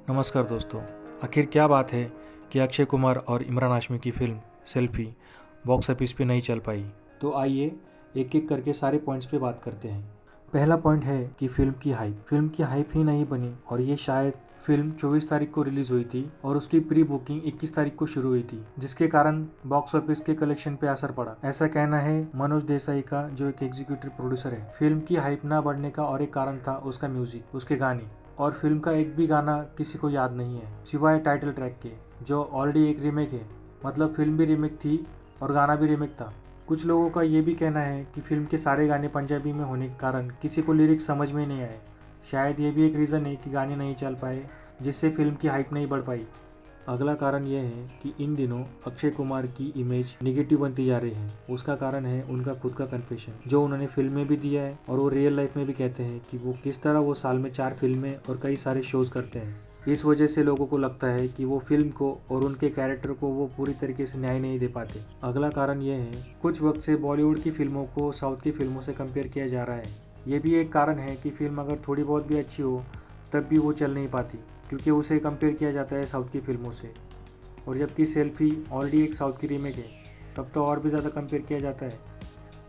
नमस्कार दोस्तों। आखिर क्या बात है कि अक्षय कुमार और इमरान हाशमी की फिल्म सेल्फी बॉक्स ऑफिस पे नहीं चल पाई। तो आइए एक एक करके सारे पॉइंट्स पे बात करते हैं। पहला पॉइंट है कि फिल्म की हाइप ही नहीं बनी और ये शायद फिल्म 24 तारीख को रिलीज हुई थी और उसकी प्री बुकिंग 21 तारीख को शुरू हुई थी, जिसके कारण बॉक्स ऑफिस के कलेक्शन पे असर पड़ा। ऐसा कहना है मनोज देसाई का, जो एक एग्जीक्यूटिव प्रोड्यूसर है। फिल्म की हाइप ना बढ़ने का और एक कारण था उसका म्यूजिक, उसके गाने। और फिल्म का एक भी गाना किसी को याद नहीं है सिवाय टाइटल ट्रैक के, जो ऑलरेडी एक रीमेक है। मतलब फिल्म भी रीमेक थी और गाना भी रीमेक था। कुछ लोगों का ये भी कहना है कि फिल्म के सारे गाने पंजाबी में होने के कारण किसी को लिरिक्स समझ में नहीं आए। शायद ये भी एक रीज़न है कि गाने नहीं चल पाए, जिससे फिल्म की हाइप नहीं बढ़ पाई। अगला कारण यह है कि इन दिनों अक्षय कुमार की इमेज निगेटिव बनती जा रही है। उसका कारण है उनका खुद का कन्फेशन, जो उन्होंने फिल्म में भी दिया है और वो रियल लाइफ में भी कहते हैं कि वो किस तरह वो साल में 4 फिल्में और कई सारे शोज करते हैं। इस वजह से लोगों को लगता है कि वो फिल्म को और उनके कैरेक्टर को वो पूरी तरीके से न्याय नहीं दे पाते। अगला कारण यह है, कुछ वक्त से बॉलीवुड की फिल्मों को साउथ की फिल्मों से कंपेयर किया जा रहा है। ये भी एक कारण है कि फिल्म अगर थोड़ी बहुत भी अच्छी हो तब भी वो चल नहीं पाती, क्योंकि उसे कंपेयर किया जाता है साउथ की फिल्मों से। और जबकि सेल्फी ऑलरेडी एक साउथ की रीमेक है, तब तो और भी ज़्यादा कंपेयर किया जाता है।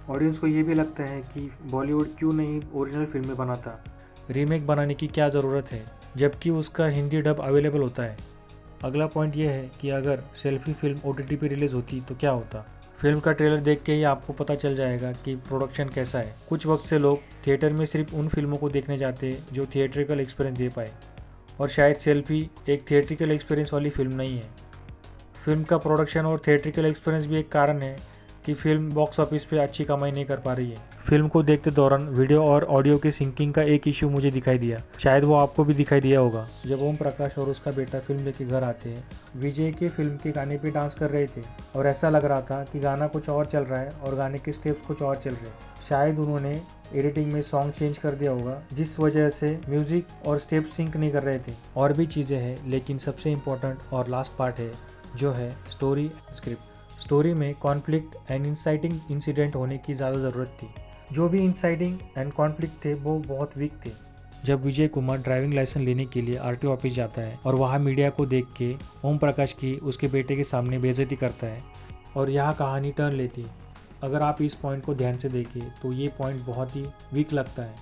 ऑडियंस को ये भी लगता है कि बॉलीवुड क्यों नहीं ओरिजिनल फिल्में बनाता, रीमेक बनाने की क्या ज़रूरत है, जबकि उसका हिंदी डब अवेलेबल होता है। अगला पॉइंट ये है कि अगर सेल्फी फिल्म OTT पे रिलीज़ होती तो क्या होता। फिल्म का ट्रेलर देख के ही आपको पता चल जाएगा कि प्रोडक्शन कैसा है। कुछ वक्त से लोग थिएटर में सिर्फ उन फिल्मों को देखने जाते हैं जो थिएट्रिकल एक्सपीरियंस दे पाए, और शायद सेल्फी एक थिएट्रिकल एक्सपीरियंस वाली फिल्म नहीं है। फिल्म का प्रोडक्शन और थिएट्रिकल एक्सपीरियंस भी एक कारण है कि फिल्म बॉक्स ऑफिस पे अच्छी कमाई नहीं कर पा रही है। फिल्म को देखते दौरान वीडियो और ऑडियो की सिंकिंग का एक इशू मुझे दिखाई दिया, शायद वो आपको भी दिखाई दिया होगा। जब ओम प्रकाश और उसका बेटा फिल्म लेके घर आते हैं, विजय के फिल्म के गाने पे डांस कर रहे थे और ऐसा लग रहा था कि गाना कुछ और चल रहा है और गाने के स्टेप्स कुछ और चल रहे हैं। शायद उन्होंने एडिटिंग में सॉन्ग चेंज कर दिया होगा, जिस वजह से म्यूजिक और स्टेप सिंक नहीं कर रहे थे। और भी चीज़ें हैं, लेकिन सबसे इम्पोर्टेंट और लास्ट पार्ट है, जो है स्टोरी स्क्रिप्ट। स्टोरी में कॉन्फ्लिक्ट एंड इंसाइटिंग इंसिडेंट होने की ज़्यादा ज़रूरत थी। जो भी इंसाइटिंग एंड कॉन्फ्लिक्ट थे वो बहुत वीक थे। जब विजय कुमार ड्राइविंग लाइसेंस लेने के लिए RTO ऑफिस जाता है और वहाँ मीडिया को देख के ओम प्रकाश की उसके बेटे के सामने बेइज्जती करता है और यहाँ कहानी टर्न लेती है। अगर आप इस पॉइंट को ध्यान से देखें तो ये पॉइंट बहुत ही वीक लगता है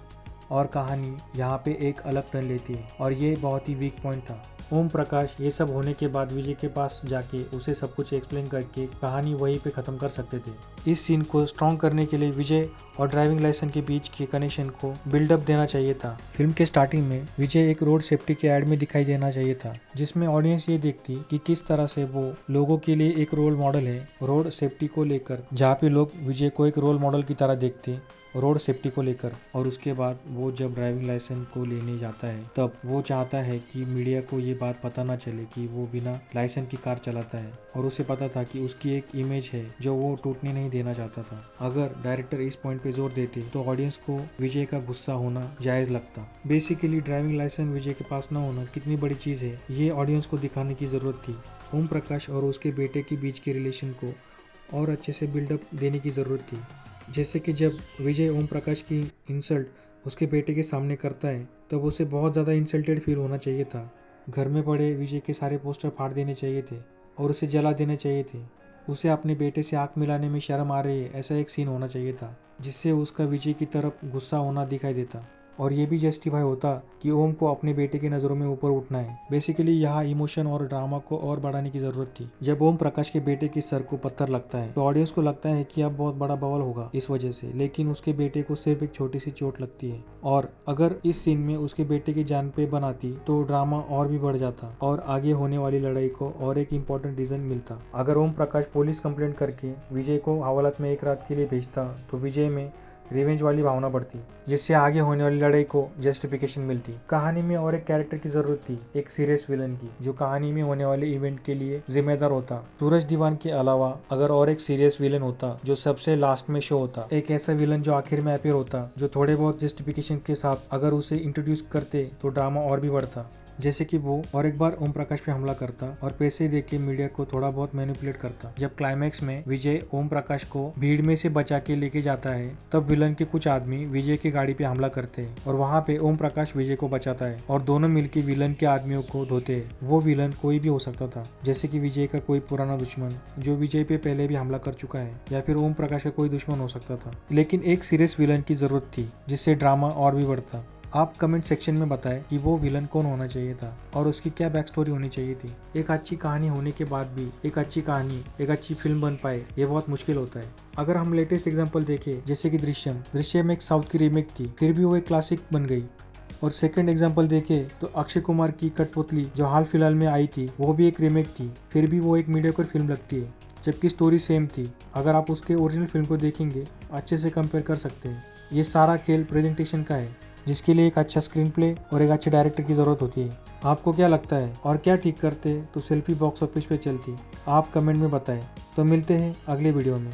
और कहानी यहाँ पे एक अलग टर्न लेती है और ये बहुत ही वीक पॉइंट था। ओम प्रकाश ये सब होने के बाद विजय के पास जाके उसे सब कुछ एक्सप्लेन करके कहानी वहीं पे ख़त्म कर सकते थे। इस सीन को स्ट्रॉन्ग करने के लिए विजय और ड्राइविंग लाइसेंस के बीच के कनेक्शन को बिल्डअप देना चाहिए था। फिल्म के स्टार्टिंग में विजय एक रोड सेफ्टी के ऐड में दिखाई देना चाहिए था, जिसमें ऑडियंस ये देखती कि किस तरह से वो लोगों के लिए एक रोल मॉडल है रोड सेफ्टी को लेकर, जहाँ पे लोग विजय को एक रोल मॉडल की तरह देखते रोड सेफ्टी को लेकर। और उसके बाद वो जब ड्राइविंग लाइसेंस को लेने जाता है तब वो चाहता है कि मीडिया को ये बात पता ना चले कि वो बिना लाइसेंस की कार चलाता है, और उसे पता था कि उसकी एक इमेज है जो वो टूटने नहीं देना चाहता था। अगर डायरेक्टर इस पॉइंट पे जोर देते तो ऑडियंस को विजय का गुस्सा होना जायज़ लगता। बेसिकली ड्राइविंग लाइसेंस विजय के पास ना होना कितनी बड़ी चीज़ है, ये ऑडियंस को दिखाने की ज़रूरत थी। ओम प्रकाश और उसके बेटे के बीच के रिलेशन को और अच्छे से बिल्डअप देने की ज़रूरत थी। जैसे कि जब विजय ओम प्रकाश की इंसल्ट उसके बेटे के सामने करता है तब उसे बहुत ज़्यादा इंसल्टेड फील होना चाहिए था। घर में पड़े विजय के सारे पोस्टर फाड़ देने चाहिए थे और उसे जला देने चाहिए थे। उसे अपने बेटे से आंख मिलाने में शर्म आ रही है ऐसा एक सीन होना चाहिए था, जिससे उसका विजय की तरफ गुस्सा होना दिखाई देता और ये भी जस्टिफाई होता कि ओम को अपने बेटे की नज़रों में ऊपर उठना है। बेसिकली यहाँ इमोशन और ड्रामा को और बढ़ाने की ज़रूरत थी। जब ओम प्रकाश के बेटे के सर को पत्थर लगता है तो ऑडियंस को लगता है कि अब बहुत बड़ा बवाल होगा इस वजह से, लेकिन उसके बेटे को सिर्फ एक छोटी सी चोट लगती है। और अगर इस सीन में उसके बेटे की जान पे बनाती तो ड्रामा और भी बढ़ जाता और आगे होने वाली लड़ाई को और एक इम्पोर्टेंट रीजन मिलता। अगर ओम प्रकाश पुलिस कंप्लेंट करके विजय को हवालात में एक रात के लिए भेजता तो विजय में रिवेंज वाली भावना बढ़ती, जिससे आगे होने वाली लड़ाई को जस्टिफिकेशन मिलती। कहानी में और एक कैरेक्टर की जरूरत थी, एक सीरियस विलन की, जो कहानी में होने वाले इवेंट के लिए जिम्मेदार होता। सूरज दीवान के अलावा अगर और एक सीरियस विलन होता जो सबसे लास्ट में शो होता, एक ऐसा विलन जो आखिर में अपीयर होता, जो थोड़े बहुत जस्टिफिकेशन के साथ अगर उसे इंट्रोड्यूस करते तो ड्रामा और भी बढ़ता। जैसे कि वो और एक बार ओम प्रकाश पे हमला करता और पैसे देके मीडिया को थोड़ा बहुत मैनिपुलेट करता। जब क्लाइमैक्स में विजय ओम प्रकाश को भीड़ में से बचा के लेके जाता है तब विलन के कुछ आदमी विजय की गाड़ी पे हमला करते हैं और वहाँ पे ओम प्रकाश विजय को बचाता है और दोनों मिलकर विलन के आदमियों को धोते हैं। वो विलन कोई भी हो सकता था, जैसे कि विजय का कोई पुराना दुश्मन जो विजय पे पहले भी हमला कर चुका है, या फिर ओम प्रकाश का कोई दुश्मन हो सकता था। लेकिन एक सीरियस विलन की जरूरत थी जिससे ड्रामा और भी बढ़ता। आप कमेंट सेक्शन में बताएं कि वो विलन कौन होना चाहिए था और उसकी क्या बैक स्टोरी होनी चाहिए थी। एक अच्छी कहानी होने के बाद भी एक अच्छी कहानी, एक अच्छी फिल्म बन पाए, ये बहुत मुश्किल होता है। अगर हम लेटेस्ट एग्जांपल देखें जैसे कि दृश्यम एक साउथ की रीमेक थी, फिर भी वो एक क्लासिक बन गई। और सेकंड एग्जांपल देखें तो अक्षय कुमार की कठपुतली जो हाल फिलहाल में आई थी, वो भी एक रीमेक थी, फिर भी वो एक मीडियोकर फिल्म लगती है, जबकि स्टोरी सेम थी। अगर आप उसके ओरिजिनल फिल्म को देखेंगे अच्छे से कंपेयर कर सकते हैं। ये सारा खेल प्रेजेंटेशन का है, जिसके लिए एक अच्छा स्क्रीन प्ले और एक अच्छे डायरेक्टर की ज़रूरत होती है। आपको क्या लगता है और क्या ठीक करते तो सेल्फी बॉक्स ऑफिस पे चलती? आप कमेंट में बताएं। तो मिलते हैं अगले वीडियो में।